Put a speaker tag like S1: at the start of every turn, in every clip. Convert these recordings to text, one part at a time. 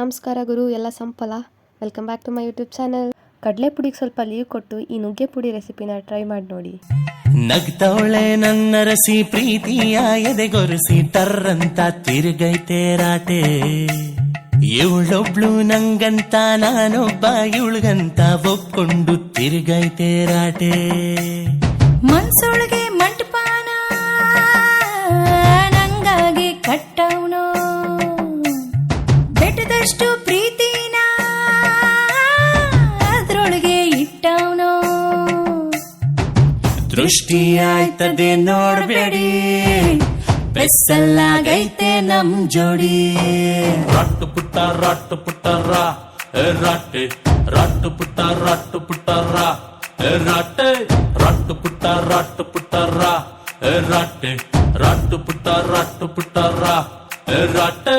S1: ನಮಸ್ಕಾರ ಗುರು, ಎಲ್ಲ ಸಂಪಲ. Welcome back to my YouTube channel. ಕಡಲೆ ಪುಡಿಗೆ ಸ್ವಲ್ಪ ಲೀವ್ ಕೊಟ್ಟು ಈ ನುಗ್ಗೆ ಪುಡಿ ರೆಸಿಪಿನ ಟ್ರೈ ಮಾಡಿ ನೋಡಿ.
S2: ನಗ್ತವಳೆ ನನ್ನ ರಸಿ ಪ್ರೀತಿಯ ಎದೆಗೊರೆಸಿ ಟರ್ರಂತ ತಿರುಗೈತೆ ರಾಟೆ. ಇವಳೊಬ್ಳು ನಂಗಂತ ನಾನೊಬ್ಬ ಇವಳಿಗಂತ ಒಪ್ಕೊಂಡು ತಿರುಗೈತೆ ರಾಟೆ.
S3: ಮನ್ಸೊಳಗೆ ಮಂಟಪಾನ ನಂಗಾಗಿ ಕಟ್ಟವನು, ಬೆಟ್ಟದಷ್ಟು ಪ್ರೀತಿನ ಅದ್ರೊಳಗೆ ಇಟ್ಟವನು.
S2: ದೃಷ್ಟಿ ಆಯ್ತದೆ ನೋಡ್ಬೇಡಿ, ಬೆಸ್ಸಲಾಗೈತೆ ನಮ್ ಜೋಡಿ. ರಟ್ಟು ಪುಟ್ಟ ರಾ ರಾಟೆ, ರಟ್ಟು ಪುಟ್ಟ ರಾ ರಾಟೆ, ರಟ್ಟು ಪುಟ್ಟ ರಾ ರಾಟೆ, ರಟ್ಟು ಪುಟ್ಟ ರಾ ರಾಟೆ.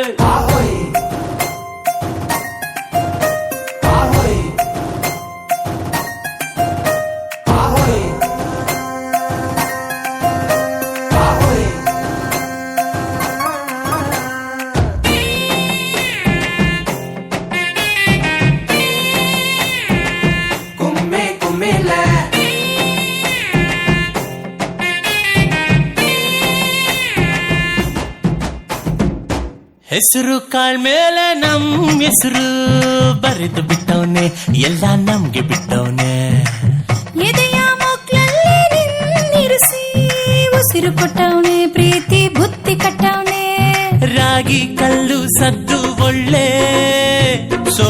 S2: ಹೆಸರು ಕಾಳ್ ಮೇಲೆ ನಮ್ ಹೆಸರು ಬರೆದು ಬಿಟ್ಟವನೆ, ಎಲ್ಲ ನಮ್ಗೆ ಬಿಟ್ಟವನೆ.
S3: ಎದೆಯ ಮಕ್ಕಳಲ್ಲಿ ನಿನ್ನಿರಿಸಿ ಉಸಿರು ಕೊಟ್ಟವನೆ, ಪ್ರೀತಿ ಬುತ್ತಿ ಕಟ್ಟವನೆ.
S2: ರಾಗಿ ಕಲ್ಲು ಸದ್ದು ಒಳ್ಳೆ ಸೋ